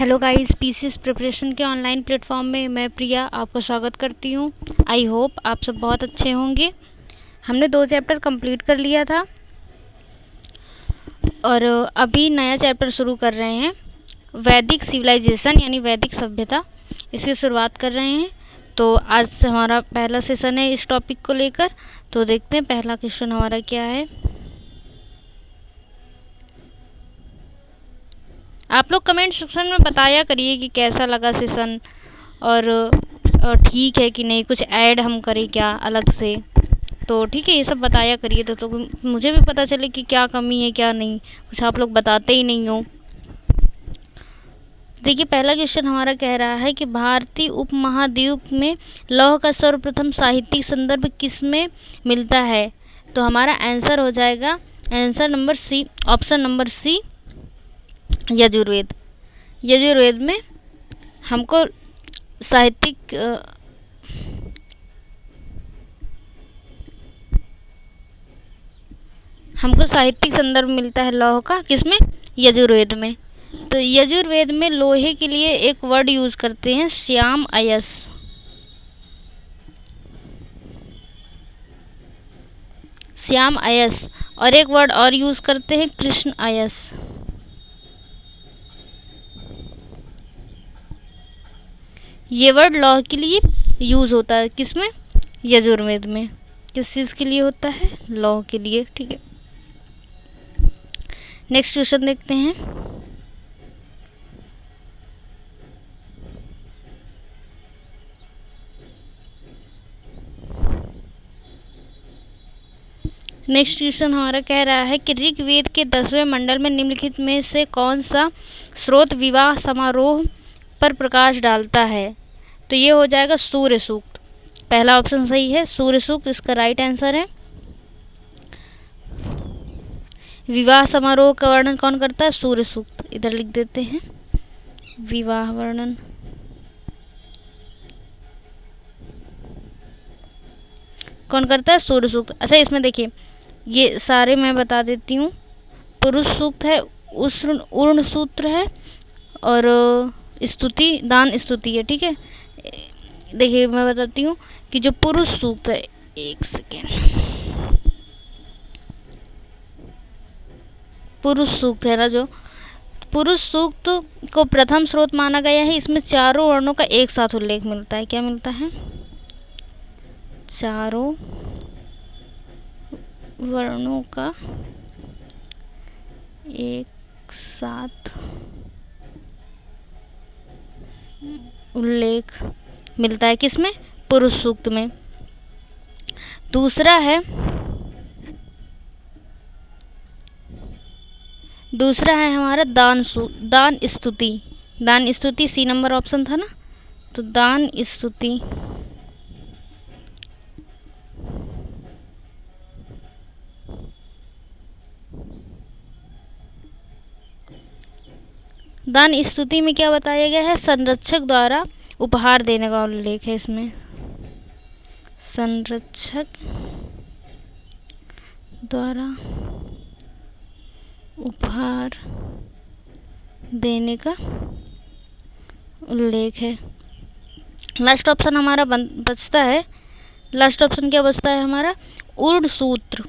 Hello guys, PCS preparation के online platform में मैं प्रिया आपका स्वागत करती हूँ। आई होप आप सब बहुत अच्छे होंगे। हमने 2 चैप्टर कंप्लीट कर लिया था और अभी नया चैप्टर शुरू कर रहे हैं। वैदिक सिविलाइजेशन यानी वैदिक सभ्यता, इसकी शुरुआत कर रहे हैं। तो आज से हमारा पहला सेशन है इस टॉपिक को लेकर। तो देखते हैं पहला क्वेश्चन हमारा क्या है। आप लोग कमेंट सेक्शन में बताया करिए कि कैसा लगा सेशन और ठीक है कि नहीं, कुछ ऐड हम करें क्या अलग से। तो ठीक है, ये सब बताया करिए तो मुझे भी पता चले कि क्या कमी है क्या नहीं। कुछ आप लोग बताते ही नहीं हो। देखिए, पहला क्वेश्चन हमारा कह रहा है कि भारतीय उपमहाद्वीप में लौह का सर्वप्रथम साहित्यिक संदर्भ किस में मिलता है। तो हमारा आंसर हो जाएगा answer number C, option number C, Yajurveda. Yajurveda में हमको साहित्यिक संदर्भ मिलता है लौह का, किसमें? यजुर्वेद में। तो यजुर्वेद में लोहे के लिए एक वर्ड यूज करते हैं, श्याम अयस। श्याम अयस। और एक वर्ड और यूज करते हैं, कृष्ण अयस। ये वर्ड लौह के लिए यूज होता है, किसमें? यजुर्वेद में। किस चीज के लिए होता है? लौह के लिए। ठीक है, नेक्स्ट क्वेश्चन देखते हैं। नेक्स्ट क्वेश्चन हमारा कह रहा है कि ऋग्वेद के 10वें मंडल में निम्नलिखित में से कौन सा स्रोत विवाह समारोह पर प्रकाश डालता है। तो ये हो जाएगा सूर्य सूक्त। पहला ऑप्शन सही है, सूर्य सूक्त इसका राइट आंसर है। विवाह समारोह का वर्णन कौन करता है? सूर्य सूक्त। इधर लिख देते हैं, विवाह वर्णन। कौन करता है? सूर्य सूक्त। अच्छा, इसमें देखिए, ये सारे मैं बता देती हूँ। पुरुष सूक्त है, उर्ण सूत्र है और स्तुति, दान स्तुति है। ठीक है, देखिए मैं बताती हूँ कि जो पुरुष सूक्त है, एक सेकेंड, पुरुष सूक्त है ना, जो पुरुष सूक्त को प्रथम स्रोत माना गया है। इसमें चारों वर्णों का एक साथ उल्लेख मिलता है। क्या मिलता है? चारों वर्णों का एक साथ उल्लेख मिलता है, किसमें? पुरुष सूक्त में। दूसरा है हमारा दान स्तुति। दान स्तुति सी नंबर ऑप्शन था ना, तो दान स्तुति। दान स्तुति में क्या बताया गया है? संरक्षक द्वारा उपहार देने का उल्लेख है इसमें। संरक्षक द्वारा उपहार देने का उल्लेख है। लास्ट ऑप्शन हमारा बचता है, लास्ट ऑप्शन क्या बचता है हमारा? उर्ण सूत्र।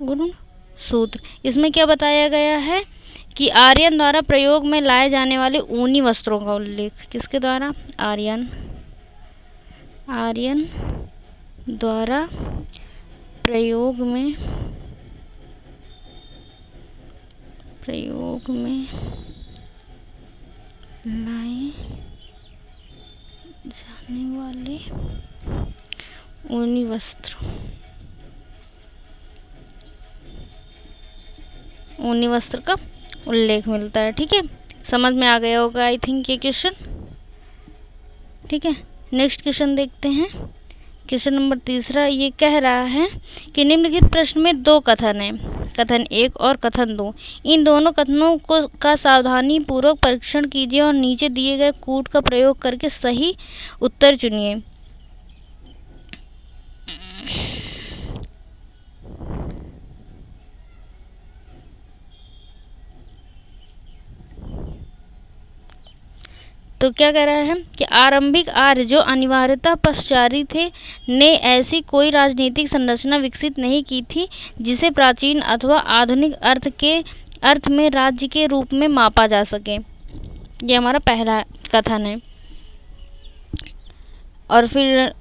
उर्ण सूत्र, इसमें क्या बताया गया है कि आर्यन द्वारा प्रयोग में लाए जाने वाले ऊनी वस्त्रों का उल्लेख। किसके द्वारा? आर्यन द्वारा प्रयोग में लाए जाने वाले ऊनी वस्त्र का उल्लेख मिलता है। ठीक है, समझ में आ गया होगा आई थिंक ये क्वेश्चन। ठीक है, नेक्स्ट क्वेश्चन देखते हैं। क्वेश्चन नंबर 3 ये कह रहा है कि निम्नलिखित प्रश्न में 2 कथन है, कथन 1 और कथन 2। इन दोनों कथनों का सावधानी पूर्वक परीक्षण कीजिए और नीचे दिए गए कूट का प्रयोग करके सही उत्तर चुनिए। तो क्या कह रहा है कि आरंभिक आर्य जो अनिवार्यतः पश्चारी थे ने ऐसी कोई राजनीतिक संरचना विकसित नहीं की थी जिसे प्राचीन अथवा आधुनिक अर्थ में राज्य के रूप में मापा जा सके। ये हमारा पहला कथन है। और फिर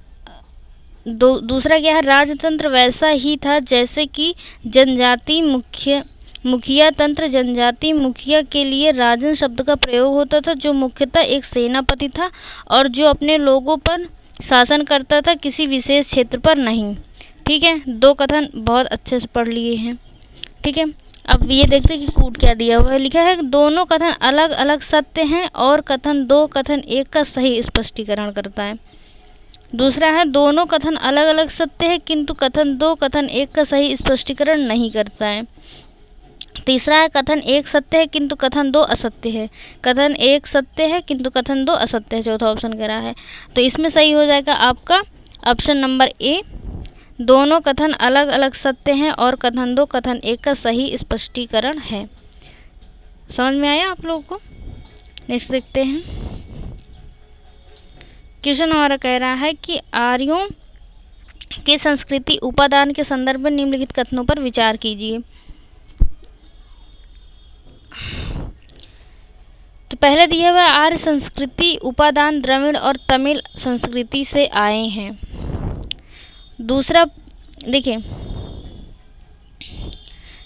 दूसरा क्या है, राजतंत्र वैसा ही था जैसे कि जनजाति मुखिया तंत्र। जनजाति मुखिया के लिए राजन शब्द का प्रयोग होता था, जो मुख्यतः एक सेनापति था और जो अपने लोगों पर शासन करता था, किसी विशेष क्षेत्र पर नहीं। ठीक है, दो कथन बहुत अच्छे से पढ़ लिए हैं। ठीक है, अब ये देखते हैं कि कूट क्या दिया हुआ है। लिखा है कि दोनों कथन अलग अलग सत्य हैं और कथन 2 कथन 1 का सही स्पष्टीकरण करता है। दूसरा है दोनों कथन अलग अलग सत्य है किंतु कथन 2 कथन 1 का सही स्पष्टीकरण नहीं करता है। तीसरा है कथन 1 सत्य है किंतु कथन 2 असत्य है। कथन 1 सत्य है किंतु कथन 2 असत्य है, चौथा ऑप्शन कह रहा है। तो इसमें सही हो जाएगा आपका ऑप्शन नंबर ए, दोनों कथन अलग अलग सत्य हैं और कथन 2 कथन 1 का सही स्पष्टीकरण है। समझ में आया आप लोगों को? नेक्स्ट देखते हैं। क्वेश्चन हमारा कह रहा है कि आर्यों की संस्कृति उपादान के संदर्भ में निम्नलिखित कथनों पर विचार कीजिए। तो पहले दिया हुआ आर्य संस्कृति उपादान द्रविड़ और तमिल संस्कृति से आए हैं। दूसरा देखिए,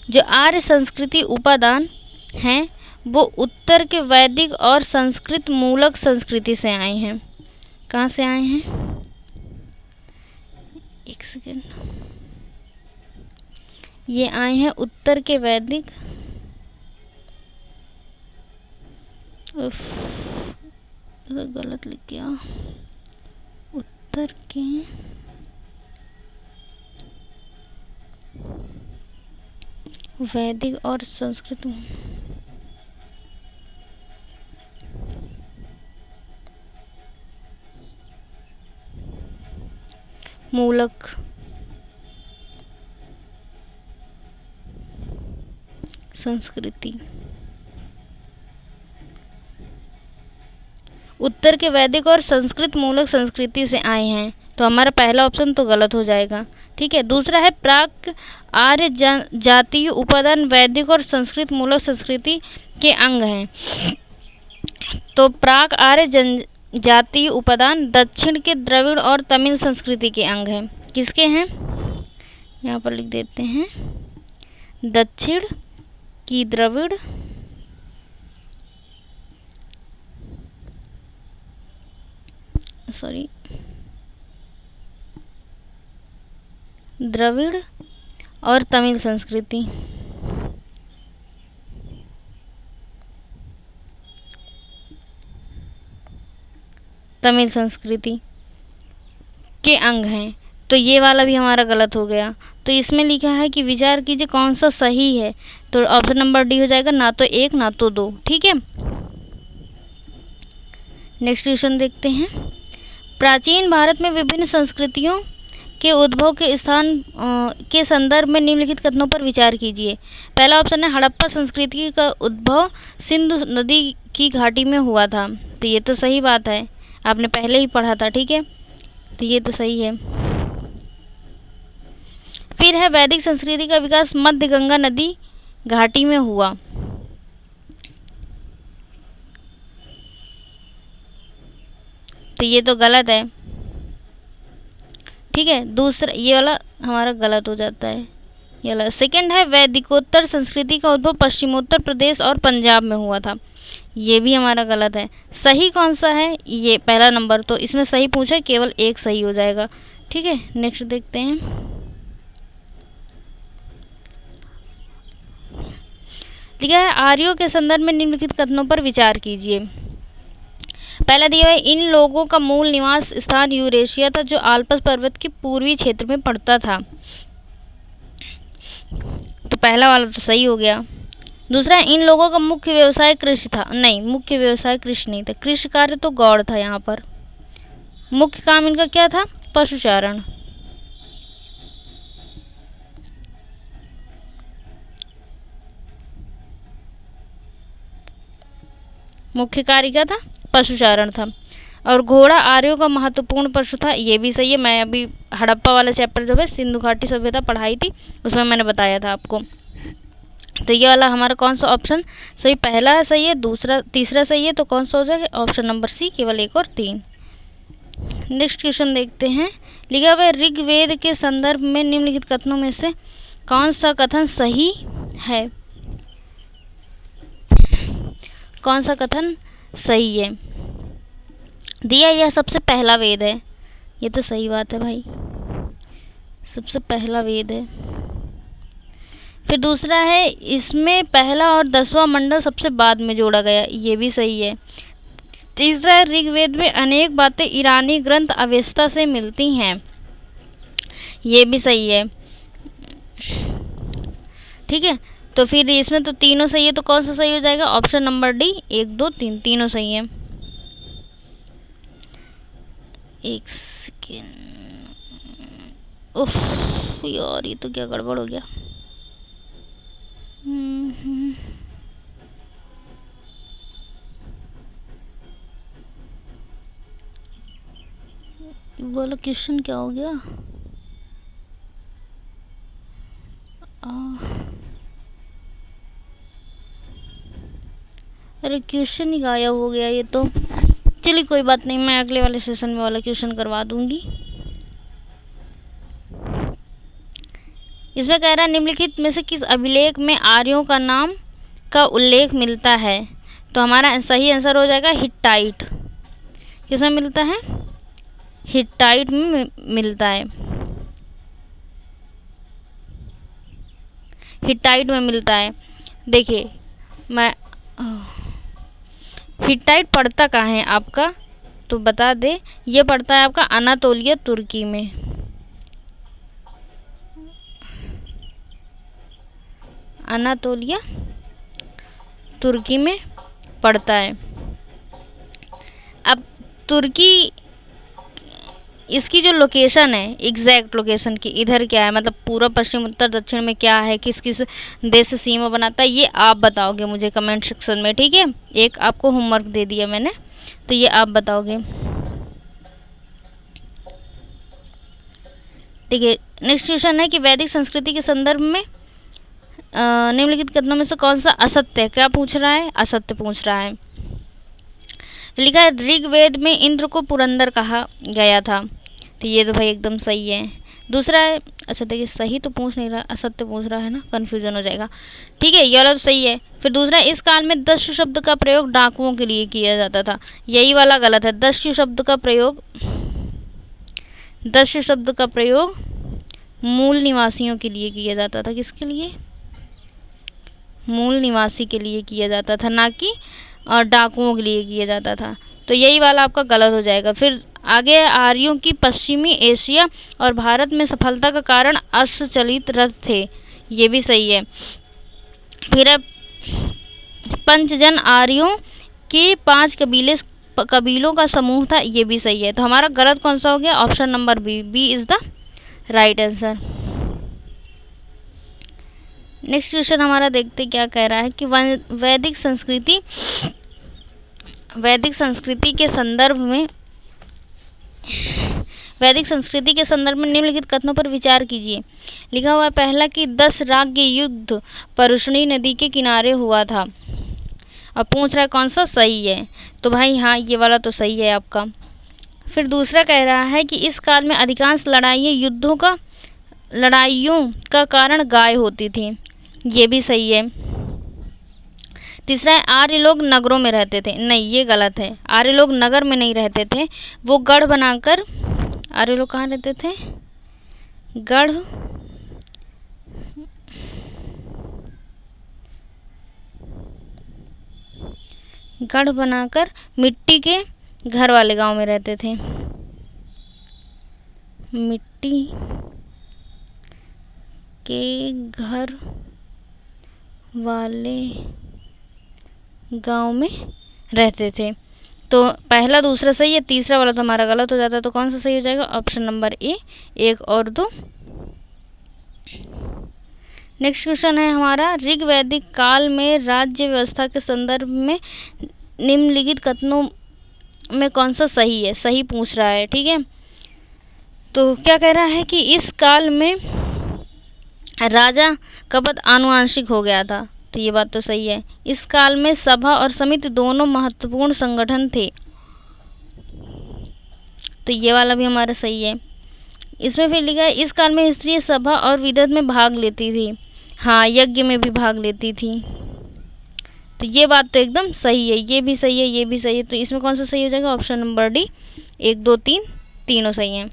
जो आर्य संस्कृति उपादान हैं वो उत्तर के वैदिक और संस्कृत मूलक संस्कृति से आए हैं। कहाँ से आए हैं? एक सेकेंड, ये आए हैं उत्तर के वैदिक, गलत लिख गया, उत्तर के वैदिक और संस्कृत मूलक संस्कृति। उत्तर के वैदिक और संस्कृत मूलक संस्कृति से आए हैं, तो हमारा पहला ऑप्शन तो गलत हो जाएगा। ठीक है, दूसरा है प्राक आर्य जातीय उपादान वैदिक और संस्कृत मूलक संस्कृति के अंग हैं। तो प्राक आर्य जातीय उपादान दक्षिण के द्रविड़ और तमिल संस्कृति के अंग हैं। किसके हैं? यहाँ पर लिख देते हैं, दक्षिण की द्रविड़ द्रविड़ और तमिल संस्कृति। तमिल संस्कृति के अंग हैं, तो ये वाला भी हमारा गलत हो गया। तो इसमें लिखा है कि विचार कीजिए कौन सा सही है, तो ऑप्शन नंबर डी हो जाएगा, ना तो 1 ना तो 2। ठीक है, नेक्स्ट क्वेश्चन देखते हैं। प्राचीन भारत में विभिन्न संस्कृतियों के उद्भव के स्थान के संदर्भ में निम्नलिखित कथनों पर विचार कीजिए। पहला ऑप्शन है हड़प्पा संस्कृति का उद्भव सिंधु नदी की घाटी में हुआ था, तो ये तो सही बात है, आपने पहले ही पढ़ा था। ठीक है, तो ये तो सही है। फिर है वैदिक संस्कृति का विकास मध्य गंगा नदी घाटी में हुआ, तो ये तो गलत है। ठीक है, दूसरा ये वाला हमारा गलत हो जाता है, ये वाला। सेकंड है वैदिकोत्तर संस्कृति का उद्भव पश्चिमोत्तर प्रदेश और पंजाब में हुआ था, ये भी हमारा गलत है। सही कौन सा है? ये पहला नंबर, तो इसमें सही पूछा, केवल 1 सही हो जाएगा। ठीक है, नेक्स्ट देखते हैं। लिखा है आर्यों के संदर्भ में निम्नलिखित कथनों पर विचार कीजिए। पहला दिया है इन लोगों का मूल निवास स्थान यूरेशिया था, जो आल्प्स पर्वत के पूर्वी क्षेत्र में पड़ता था, तो पहला वाला तो सही हो गया। दूसरा, इन लोगों का मुख्य व्यवसाय कृषि था, नहीं, मुख्य व्यवसाय कृषि नहीं था, कृषि कार्य तो गौड़ था। यहाँ पर मुख्य काम इनका क्या था? पशुचारण। मुख्य कार्य क्या था? पशुचारण था। और घोड़ा आर्यों का महत्वपूर्ण पशु था, ये भी सही है। मैं अभी हड़प्पा वाला चैप्टर जो है सिंधु घाटी सभ्यता पढ़ाई थी, उसमें मैंने बताया था आपको। तो ये वाला हमारा कौन सा ऑप्शन सही, पहला सही है, दूसरा तीसरा सही है, तो कौन सा हो जाएगा, ऑप्शन नंबर सी, केवल 1 और 3। नेक्स्ट क्वेश्चन देखते हैं। लिखा हुआ है ऋग्वेद के संदर्भ में निम्नलिखित कथनों में से कौन सा कथन सही है। कौन सा कथन सही है दिया, यह सबसे पहला वेद है। ये तो सही बात है भाई, सबसे पहला वेद है। फिर दूसरा है इसमें पहला और 10वां मंडल सबसे बाद में जोड़ा गया, ये भी सही है। तीसरा है ऋग्वेद में अनेक बातें ईरानी ग्रंथ अवेस्ता से मिलती हैं, ये भी सही है। ठीक है, तो फिर इसमें तो तीनों सही है, तो कौन सा सही हो जाएगा, ऑप्शन नंबर डी, 1 2 3 तीनों सही है। एक सेकेंड, उफ यार ये तो क्या गड़बड़ हो गया। बोलो क्वेश्चन क्या हो गया। अरे क्वेश्चन ही गायब हो गया ये तो। चलिए कोई बात नहीं, मैं अगले वाले सेशन में वाला क्वेश्चन करवा दूंगी। इसमें कह रहा है निम्नलिखित में से किस अभिलेख में आर्यों का नाम का उल्लेख मिलता है, तो हमारा सही आंसर हो जाएगा हिट्टाइट। किसमें मिलता है, हिट्टाइट में मिलता है, हिट्टाइट में मिलता है। देखिए मैं हिट्टाइट पड़ता कहाँ है आपका, तो बता दे, ये पड़ता है आपका अनातोलिया तुर्की में। अनातोलिया तुर्की में पड़ता है। अब तुर्की इसकी जो लोकेशन है, एग्जैक्ट लोकेशन की इधर क्या है, मतलब पूर्व पश्चिम उत्तर दक्षिण में क्या है, किस किस देश से सीमा बनाता है, ये आप बताओगे मुझे कमेंट सेक्शन में। ठीक है, एक आपको होमवर्क दे दिया मैंने, तो ये आप बताओगे। ठीक है, नेक्स्ट क्वेश्चन है कि वैदिक संस्कृति के संदर्भ में निम्नलिखित कथनों में से कौन सा असत्य है। क्या पूछ रहा है, असत्य पूछ रहा है। लिखा है ऋग्वेद में इंद्र को पुरंदर कहा गया था, तो ये तो भाई एकदम सही है। दूसरा है, अच्छा देखिए सही तो पूछ नहीं रहा, असत्य पूछ रहा है ना, कन्फ्यूजन हो जाएगा। ठीक है, ये वाला तो सही है। फिर दूसरा, इस काल में दस्यु शब्द का प्रयोग डाकुओं के लिए किया जाता था, यही वाला गलत है। दस्यु शब्द का प्रयोग मूल निवासियों के लिए किया जाता था। किसके लिए, मूल निवासी के लिए किया जाता था, ना कि डाकुओं के लिए किया जाता था, तो यही वाला आपका गलत हो जाएगा। फिर आगे आर्यों की पश्चिमी एशिया और भारत में सफलता का कारण अश्वचालित रथ थे, ये भी सही है। फिर अब पंचजन आर्यों के 5 कबीलों का समूह था, ये भी सही है। तो हमारा गलत कौन सा हो गया, option number B, B is the right answer. Next question हमारा देखते क्या कह रहा है कि वैदिक संस्कृति के संदर्भ में निम्नलिखित कथनों पर विचार कीजिए। लिखा हुआ है पहला कि 10 राज्य युद्ध परुष्णी नदी के किनारे हुआ था, और पूछ रहा है कौन सा सही है, तो भाई हाँ ये वाला तो सही है आपका। फिर दूसरा कह रहा है कि इस काल में अधिकांश लड़ाइयों का कारण गाय होती थी, ये भी सही है। तीसरा है आर्य लोग नगरों में रहते थे, नहीं ये गलत है, आर्य लोग नगर में नहीं रहते थे, वो गढ़ बनाकर, आर्य लोग कहाँ रहते थे, गढ़ बनाकर मिट्टी के घर वाले गांव में रहते थे, मिट्टी के घर वाले गांव में रहते थे। तो पहला दूसरा सही है, तीसरा वाला तो हमारा गलत हो जाता है, तो कौन सा सही हो जाएगा, ऑप्शन नंबर ए, 1 और 2। नेक्स्ट क्वेश्चन है हमारा ऋग्वैदिक काल में राज्य व्यवस्था के संदर्भ में निम्नलिखित कथनों में कौन सा सही है, सही पूछ रहा है। ठीक है, तो क्या कह रहा है कि इस काल में राजा का पद आनुवंशिक हो गया था, तो ये बात तो सही है। इस काल में सभा और समिति दोनों महत्वपूर्ण संगठन थे, तो ये वाला भी हमारा सही है। इसमें फिर लिखा है इस काल में स्त्री सभा और विदत में भाग लेती थी, हाँ यज्ञ में भी भाग लेती थी, तो ये बात तो एकदम सही है। ये भी सही है, ये भी सही है, तो इसमें कौन सा सही हो जाएगा, ऑप्शन नंबर डी, 1 2 3 तीनों सही हैं।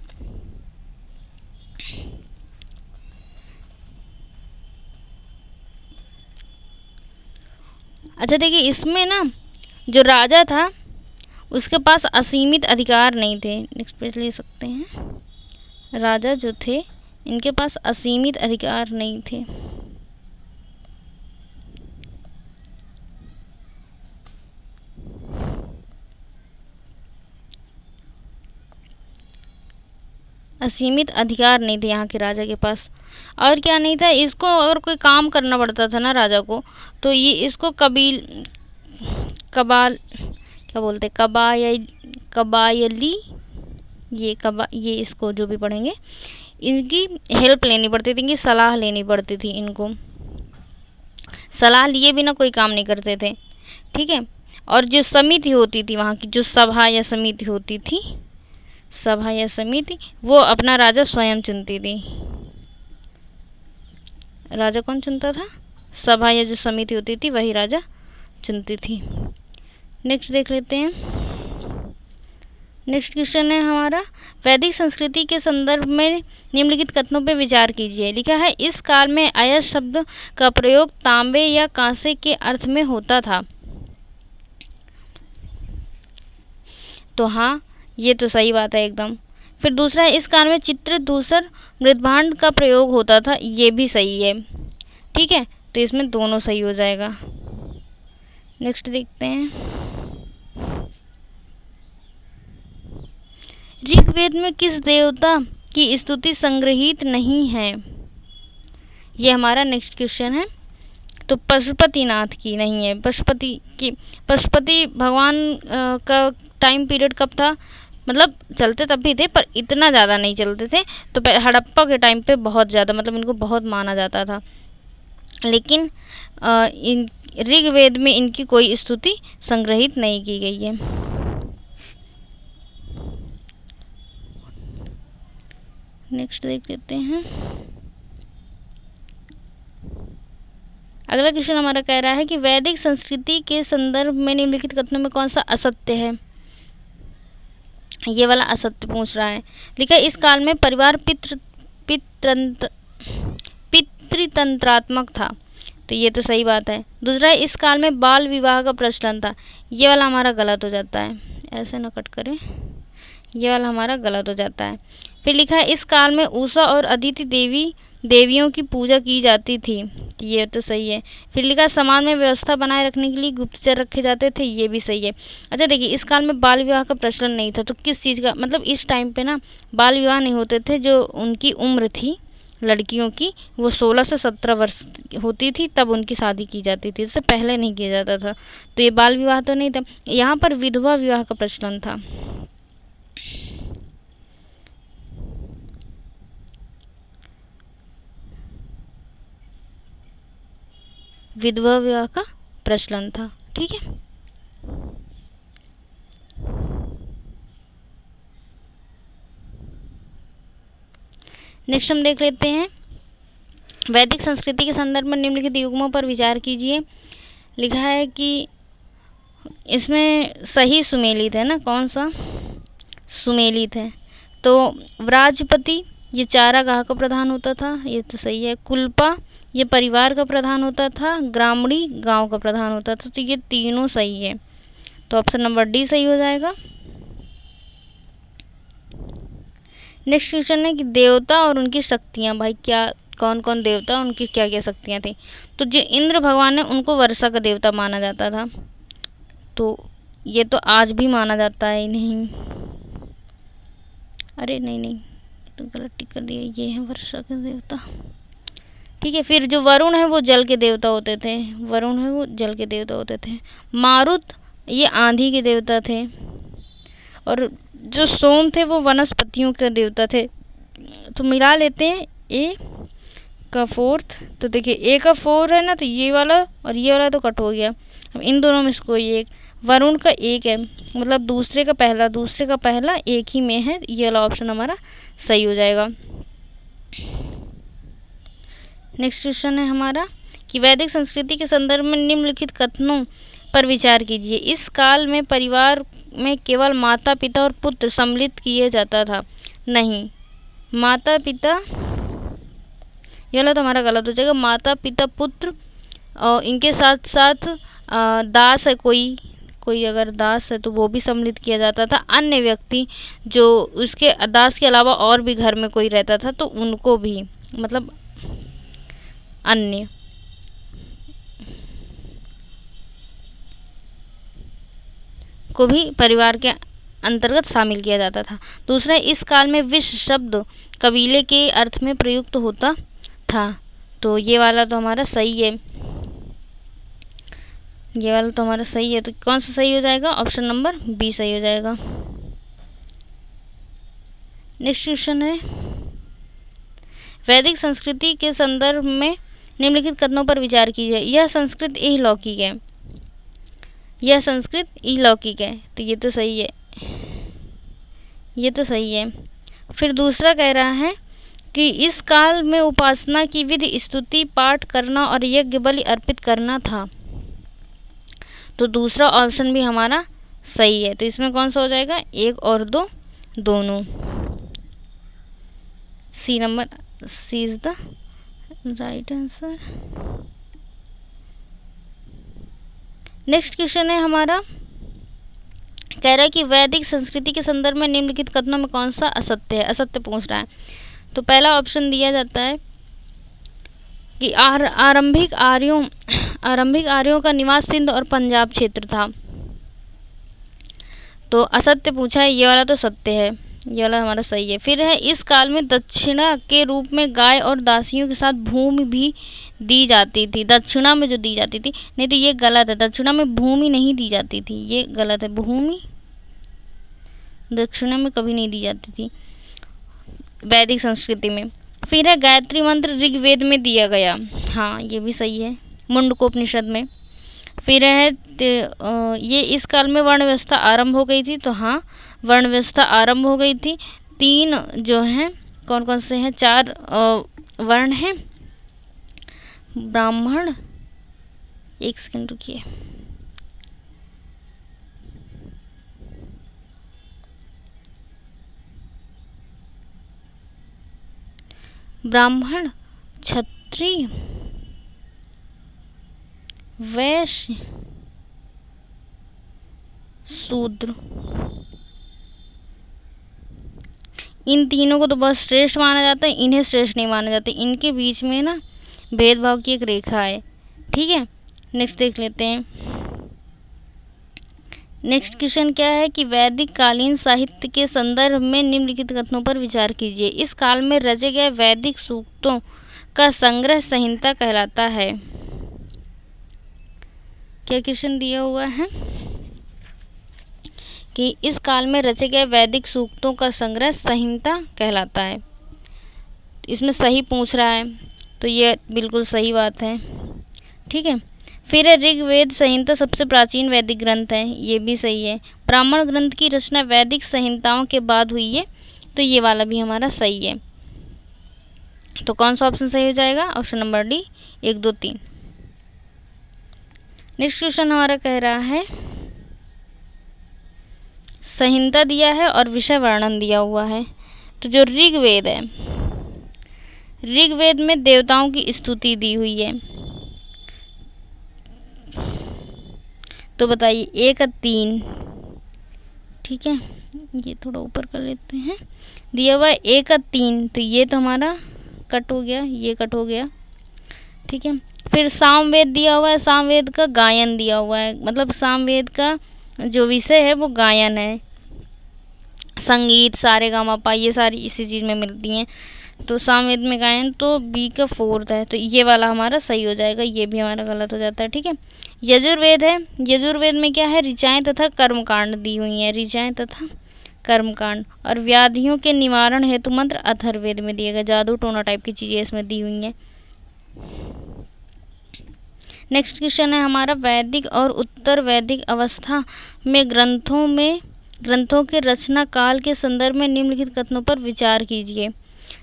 अच्छा देखिए, इसमें ना जो राजा था उसके पास असीमित अधिकार नहीं थे। नेक्स्ट पेज ले सकते हैं। राजा जो थे इनके पास असीमित अधिकार नहीं थे। असीमित अधिकार नहीं थे यहाँ के राजा के पास। और क्या नहीं था, इसको अगर कोई काम करना पड़ता था ना राजा को, तो ये इसको कबाल क्या बोलते, कबायली, ये इसको जो भी पढ़ेंगे इनकी हेल्प लेनी पड़ती थी, इनकी सलाह लेनी पड़ती थी। इनको सलाह लिए बिना कोई काम नहीं करते थे। ठीक है, और जो समिति होती थी वहाँ की, जो सभा या समिति होती थी, सभा या समिति, वो अपना राजा स्वयं चुनती थी। राजा कौन चुनता था, सभा या जो समिति होती थी वही राजा चुनती थी। नेक्स्ट देख लेते हैं। नेक्स्ट क्वेश्चन है हमारा, वैदिक संस्कृति के संदर्भ में निम्नलिखित कथनों पर विचार कीजिए। लिखा है इस काल में अयस्क शब्द का प्रयोग तांबे या कांसे के अर्थ में होता था, तो हाँ ये तो सही बात है एकदम। फिर दूसरा है इस काल में चित्र धूसर मृदभांड का प्रयोग होता था, ये भी सही है। ठीक है, तो इसमें दोनों सही हो जाएगा। नेक्स्ट देखते हैं, ऋग्वेद में किस देवता की स्तुति संग्रहित नहीं है, ये हमारा नेक्स्ट क्वेश्चन है। तो पशुपतिनाथ की नहीं है, पशुपति भगवान का टाइम पीरियड कब था, मतलब चलते तब भी थे पर इतना ज़्यादा नहीं चलते थे, तो हड़प्पा के टाइम पे बहुत ज़्यादा, मतलब इनको बहुत माना जाता था। लेकिन इन ऋग्वेद में इनकी कोई स्तुति संग्रहित नहीं की गई है। नेक्स्ट देख लेते हैं। अगला क्वेश्चन हमारा कह रहा है कि वैदिक संस्कृति के संदर्भ में निम्नलिखित कथनों में कौन सा असत्य है, ये वाला असत्य पूछ रहा है। लिखा है इस काल में परिवार पितृतंत्रात्मक था, तो ये तो सही बात है। दूसरा है इस काल में बाल विवाह का प्रचलन था, ये वाला हमारा गलत हो जाता है, ऐसे न कट करें, ये वाला हमारा गलत हो जाता है। फिर लिखा है इस काल में उषा और अदिति देवियों की पूजा की जाती थी, ये तो सही है। फिर लिखा है समाज में व्यवस्था बनाए रखने के लिए गुप्तचर रखे जाते थे, ये भी सही है। अच्छा देखिए, इस काल में बाल विवाह का प्रचलन नहीं था, तो किस चीज़ का मतलब, इस टाइम पे ना बाल विवाह नहीं होते थे। जो उनकी उम्र थी लड़कियों की वो 16 से 17 वर्ष होती थी, तब उनकी शादी की जाती थी, इससे पहले नहीं किया जाता था, तो ये बाल विवाह तो नहीं था। यहाँ पर विधवा विवाह का प्रचलन था। विधवा विवाह का प्रचलन था। ठीक है, नेक्स्ट हम देख लेते हैं, वैदिक संस्कृति के संदर्भ में निम्नलिखित युग्मों पर विचार कीजिए। लिखा है कि इसमें सही सुमेलित है ना, कौन सा सुमेलित है, तो व्राजपति ये चारागाह का प्रधान होता था, ये तो सही है। कुलपा ये परिवार का प्रधान होता था, ग्रामणी गांव का प्रधान होता था, तो ये तीनों सही है, तो ऑप्शन नंबर डी सही हो जाएगा। नेक्स्ट क्वेश्चन है कि देवता और उनकी शक्तियाँ, भाई क्या कौन कौन देवता उनकी क्या क्या शक्तियाँ थी। तो जो इंद्र भगवान है उनको वर्षा का देवता माना जाता था, तो ये तो आज भी माना जाता है। नहीं, अरे नहीं तो गलत टिक कर दिया, ये है वर्षा का देवता। ठीक है, फिर जो वरुण है वो जल के देवता होते थे, वरुण है वो जल के देवता होते थे। मारुत ये आंधी के देवता थे। और जो सोम थे वो वनस्पतियों के देवता थे। तो मिला लेते हैं ए का फोर्थ। तो देखिए ए का 4 है ना, तो ये वाला और ये वाला तो कट हो गया। अब इन दोनों में से कोई एक, वरुण का 1 है, मतलब दूसरे का पहला एक ही में है, ये वाला ऑप्शन हमारा सही हो जाएगा। नेक्स्ट क्वेश्चन है हमारा कि वैदिक संस्कृति के संदर्भ में निम्नलिखित कथनों पर विचार कीजिए। इस काल में परिवार में केवल माता पिता और पुत्र सम्मिलित किए जाता था। नहीं, माता पिता, ये वाला तो हमारा गलत हो जाएगा। माता पिता पुत्र और इनके साथ साथ दास है, कोई अगर दास है तो वो भी सम्मिलित किया जाता था। अन्य व्यक्ति जो उसके दास के अलावा और भी घर में कोई रहता था तो उनको भी, मतलब अन्य को भी परिवार के अंतर्गत शामिल किया जाता था। दूसरा, इस काल में विश्व शब्द कबीले के अर्थ में प्रयुक्त होता था। तो ये वाला तो हमारा सही है, ये वाला तो हमारा सही है। तो कौन सा सही हो जाएगा? ऑप्शन नंबर बी सही हो जाएगा। नेक्स्ट क्वेश्चन है, वैदिक संस्कृति के संदर्भ में निम्नलिखित कथनों पर विचार कीजिए। यह संस्कृत इहलौकिक है, यह संस्कृत इहलौकिक है। तो ये तो सही है, ये तो सही है। फिर दूसरा कह रहा है कि इस काल में उपासना की विधि स्तुति पाठ करना और यज्ञ बलि अर्पित करना था। तो दूसरा ऑप्शन भी हमारा सही है। तो इसमें कौन सा हो जाएगा? 1 और 2 दोनों। C is the right answer. Next question है हमारा, कह रहा है कि वैदिक संस्कृति के संदर्भ में निम्नलिखित कथनों में कौन सा असत्य है? असत्य पूछ रहा है। तो पहला ऑप्शन दिया जाता है कि आरंभिक आर्यों का निवास सिंध और पंजाब क्षेत्र था। तो असत्य पूछा है, ये वाला तो सत्य है, ये वाला हमारा सही है। फिर है, इस काल में दक्षिणा के रूप में गाय और दासियों के साथ भूमि भी दी जाती थी। दक्षिणा में जो दी जाती थी, नहीं तो ये गलत है, दक्षिणा में भूमि नहीं दी जाती थी, ये गलत है। भूमि दक्षिणा में कभी नहीं दी जाती थी वैदिक संस्कृति में। फिर है, गायत्री मंत्र ऋग्वेद में दिया गया। हाँ, ये भी सही है, मुंडकोपनिषद में। फिर है, ये इस काल में वर्ण व्यवस्था आरंभ हो गई थी। तो हाँ, वर्ण व्यवस्था आरंभ हो गई थी। 3 जो हैं, कौन कौन से हैं? 4 वर्ण हैं। ब्राह्मण, एक सेकंड रुकिए, ब्राह्मण, क्षत्रिय, वैश्य, शूद्र। इन तीनों को तो बस श्रेष्ठ माना जाता है, इन्हें श्रेष्ठ नहीं माना जाता। इनके बीच में ना भेदभाव की एक रेखा है। ठीक है, नेक्स्ट देख लेते हैं। नेक्स्ट क्वेश्चन क्या है कि वैदिक कालीन साहित्य के संदर्भ में निम्नलिखित कथनों पर विचार कीजिए। इस काल में रचे गए वैदिक सूक्तों का संग्रह संहिता कहलाता है। क्या क्वेश्चन दिया हुआ है कि इस काल में रचे गए वैदिक सूक्तों का संग्रह संहिता कहलाता है। इसमें सही पूछ रहा है, तो ये बिल्कुल सही बात है। ठीक है, फिर है, ऋग्वेद संहिता सबसे प्राचीन वैदिक ग्रंथ है, ये भी सही है। ब्राह्मण ग्रंथ की रचना वैदिक संहिताओं के बाद हुई है, तो ये वाला भी हमारा सही है। तो कौन सा ऑप्शन सही हो जाएगा? Option number D, 1 2 3। Next question हमारा कह रहा है, संहिता दिया है और विषय वर्णन दिया हुआ है। तो जो ऋग्वेद है, ऋग्वेद में देवताओं की स्तुति दी हुई है। तो बताइए, 1 3, ठीक है, ये थोड़ा ऊपर कर लेते हैं। दिया हुआ है 1 3, तो ये तो हमारा कट हो गया, ये कट हो गया। ठीक है, फिर सामवेद दिया हुआ है, सामवेद का गायन दिया हुआ है, मतलब सामवेद का जो विषय है वो गायन है। संगीत, सारे गामापा, ये सारी इसी चीज़ में मिलती हैं। तो सामवेद में गायन, तो बी का 4th है, तो ये वाला हमारा सही हो जाएगा, ये भी हमारा गलत हो जाता है। ठीक है, यजुर्वेद है, यजुर्वेद में क्या है? ऋचाएँ तथा कर्मकांड दी हुई हैं, ऋचाएँ तथा कर्मकांड। और व्याधियों के निवारण हेतु मंत्र अथर्ववेद में दिए गए। जादू टोना टाइप की चीज़ें इसमें दी हुई हैं। नेक्स्ट क्वेश्चन है हमारा, वैदिक और उत्तर वैदिक अवस्था में ग्रंथों के रचना काल के संदर्भ में निम्नलिखित कथनों पर विचार कीजिए।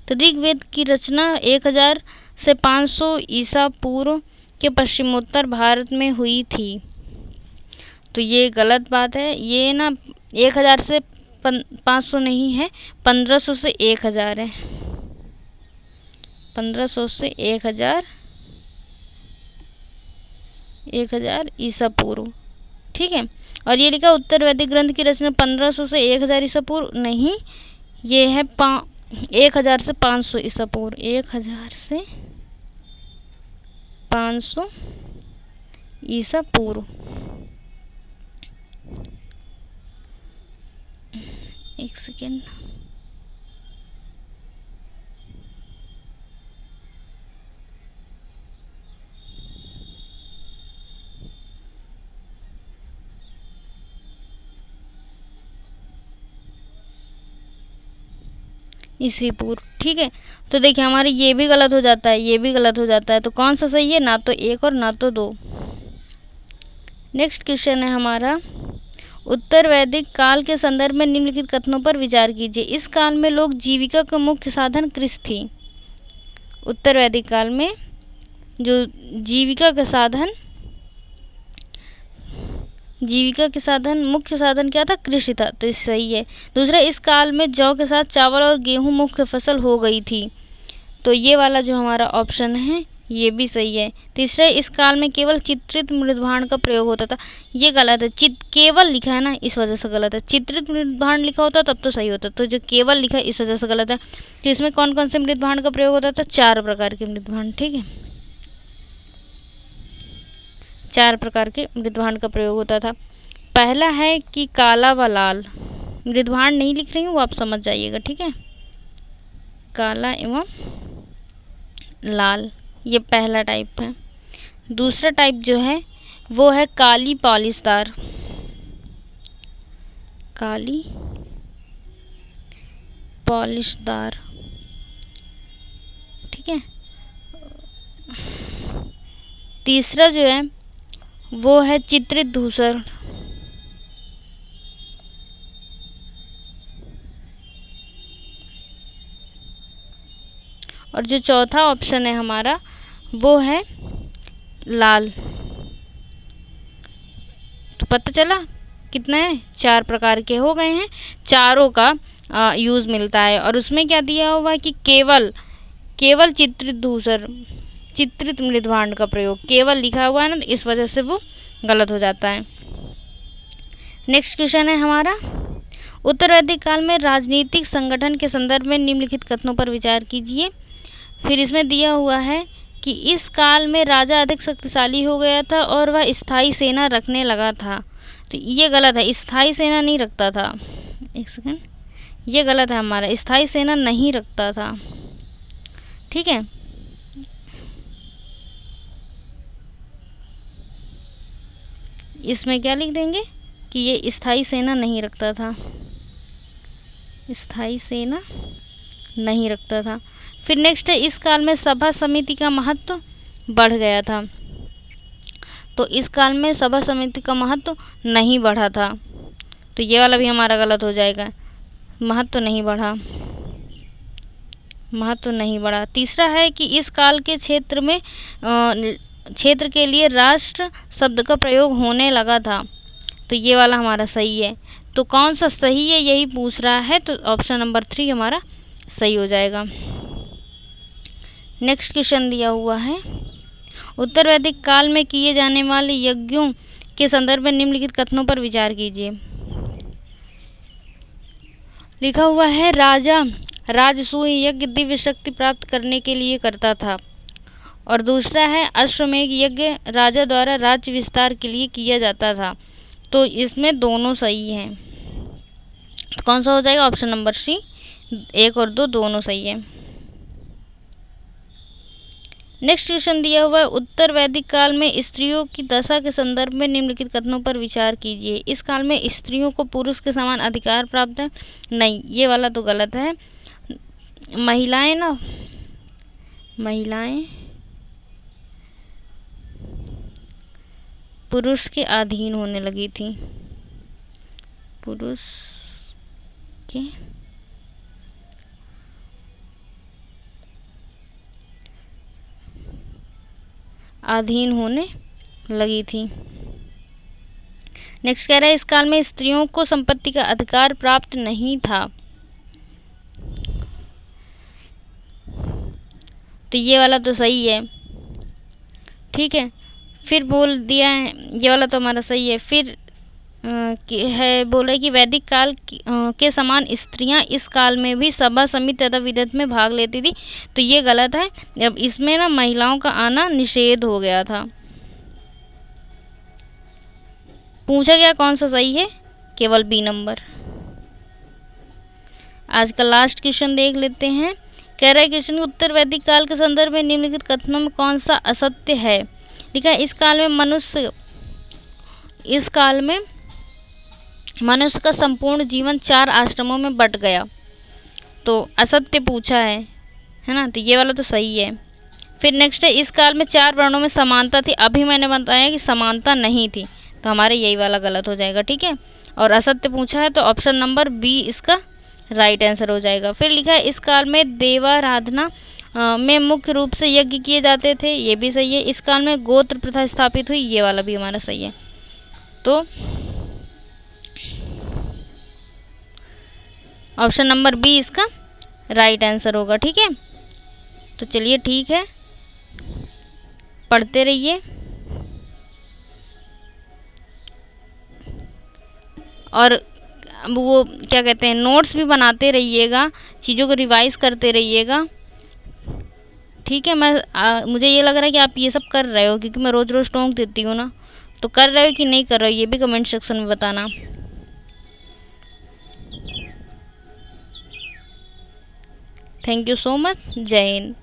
तो ऋग्वेद की रचना 1000 से 500 ईसा पूर्व के पश्चिमोत्तर भारत में हुई थी। तो ये गलत बात है। ये ना 1000 से 500 नहीं है, 1500 से 1000 है। 1500 से 1000 ईसा पूर्व, ठीक है। और ये लिखा उत्तर वैदिक ग्रंथ की रचना 1500 से 1000 ईसा पूर्व नहीं, ये है 1000 से 500 ईसा पूर्व। 1000 से 500 ईसा पूर्व। एक सेकेंड, ईस्वी पूर्व, ठीक है। तो देखिए हमारे ये भी गलत हो जाता है, ये भी गलत हो जाता है। तो कौन सा सही है? ना तो 1 और ना तो 2। नेक्स्ट क्वेश्चन है हमारा, उत्तर वैदिक काल के संदर्भ में निम्नलिखित कथनों पर विचार कीजिए। इस काल में लोग जीविका का मुख्य साधन कृषि थी। उत्तर वैदिक काल में जो जीविका के साधन मुख्य साधन क्या था? कृषि था। तो इस सही है। दूसरा, इस काल में जौ के साथ चावल और गेहूं मुख्य फसल हो गई थी। तो ये वाला जो हमारा ऑप्शन है ये भी सही है। तीसरा, इस काल में केवल चित्रित मृदभांड का प्रयोग होता था। ये गलत है। केवल लिखा है ना, इस वजह से गलत है। चित्रित मृदभांड लिखा होता तब तो सही होता। तो जो केवल लिखा है इस वजह से गलत है। तो इसमें कौन कौन से मृदभांड का प्रयोग होता था? 4 प्रकार के मृदभांड, ठीक है। 4 प्रकार के मृदभांड का प्रयोग होता था। पहला है कि काला व लाल। मृदभांड नहीं लिख रही हूँ, वो आप समझ जाइएगा, ठीक है। काला एवं लाल, ये पहला टाइप है। दूसरा टाइप जो है वो है काली पॉलिशदार। काली पॉलिशदार, ठीक है। तीसरा जो है वो है चित्रित धूसर। और जो चौथा ऑप्शन है हमारा वो है लाल। तो पता चला कितना है? 4 प्रकार के हो गए हैं। चारों का यूज़ मिलता है। और उसमें क्या दिया हुआ है कि केवल चित्रित धूसर, चित्रित मृदभांड का प्रयोग केवल लिखा हुआ है ना, तो इस वजह से वो गलत हो जाता है। नेक्स्ट क्वेश्चन है हमारा, उत्तर वैदिक काल में राजनीतिक संगठन के संदर्भ में निम्नलिखित कथनों पर विचार कीजिए। फिर इसमें दिया हुआ है कि इस काल में राजा अधिक शक्तिशाली हो गया था और वह स्थायी सेना रखने लगा था। तो ये गलत है, स्थायी सेना नहीं रखता था। एक सेकंड, ये गलत है हमारा, स्थायी सेना नहीं रखता था, ठीक है। इसमें क्या लिख देंगे कि ये स्थायी सेना नहीं रखता था, स्थायी सेना नहीं रखता था। फिर नेक्स्ट है, इस काल में सभा समिति का महत्व बढ़ गया था। तो इस काल में सभा समिति का महत्व नहीं बढ़ा था। तो ये वाला भी हमारा गलत हो जाएगा, महत्व नहीं बढ़ा, महत्व नहीं बढ़ा। तीसरा है कि इस काल के क्षेत्र के लिए राष्ट्र शब्द का प्रयोग होने लगा था। तो ये वाला हमारा सही है। तो कौन सा सही है यही पूछ रहा है, तो ऑप्शन नंबर 3 हमारा सही हो जाएगा। नेक्स्ट क्वेश्चन दिया हुआ है, उत्तर वैदिक काल में किए जाने वाले यज्ञों के संदर्भ में निम्नलिखित कथनों पर विचार कीजिए। लिखा हुआ है, राजा राजसूय यज्ञ दिव्य शक्ति प्राप्त करने के लिए करता था। और दूसरा है, अश्वमेध यज्ञ राजा द्वारा राज्य विस्तार के लिए किया जाता था। तो इसमें दोनों सही हैं। तो कौन सा हो जाएगा? ऑप्शन नंबर सी, 1 और 2 दोनों सही है। नेक्स्ट क्वेश्चन दिया हुआ है, उत्तर वैदिक काल में स्त्रियों की दशा के संदर्भ में निम्नलिखित कथनों पर विचार कीजिए। इस काल में स्त्रियों को पुरुष के समान अधिकार प्राप्त है। नहीं, ये वाला तो गलत है। महिलाएं पुरुष के अधीन होने लगी थी। पुरुष के अधीन होने लगी थी। नेक्स्ट कह रहा है, इस काल में स्त्रियों को संपत्ति का अधिकार प्राप्त नहीं था। तो ये वाला तो सही है, ठीक है। फिर बोल दिया है, ये वाला तो हमारा सही है। फिर बोल रहे कि वैदिक काल के समान स्त्रियां इस काल में भी सभा समिति तथा विधत में भाग लेती थी। तो ये गलत है। अब इसमें ना महिलाओं का आना निषेध हो गया था। पूछा गया कौन सा सही है, केवल बी नंबर। आज का लास्ट क्वेश्चन देख लेते हैं। कह रहा है क्वेश्चन, उत्तर वैदिक काल के संदर्भ में निम्नलिखित कथनों में कौन सा असत्य है। लिखा है, इस काल में मनुष्य का संपूर्ण जीवन 4 आश्रमों में बट गया। तो असत्य पूछा है ना, तो ये वाला तो सही है। फिर नेक्स्ट है, इस काल में 4 वर्णों में समानता थी। अभी मैंने बताया कि समानता नहीं थी, तो हमारे यही वाला गलत हो जाएगा, ठीक है। और असत्य पूछा है तो ऑप्शन नंबर बी इसका राइट आंसर हो जाएगा। फिर लिखा है, इस काल में देवाराधना में मुख्य रूप से यज्ञ किए जाते थे। ये भी सही है। इस काल में गोत्र प्रथा स्थापित हुई। ये वाला भी हमारा सही है। तो ऑप्शन नंबर बी इसका राइट आंसर होगा, ठीक है। तो चलिए ठीक है, पढ़ते रहिए और वो क्या कहते हैं, नोट्स भी बनाते रहिएगा, चीज़ों को रिवाइज करते रहिएगा, ठीक है। मुझे ये लग रहा है कि आप ये सब कर रहे हो, क्योंकि मैं रोज़ रोज़ टोंक देती हूँ ना। तो कर रहे हो कि नहीं कर रहे हो, ये भी कमेंट सेक्शन में बताना। Thank you so much. जय हिंद।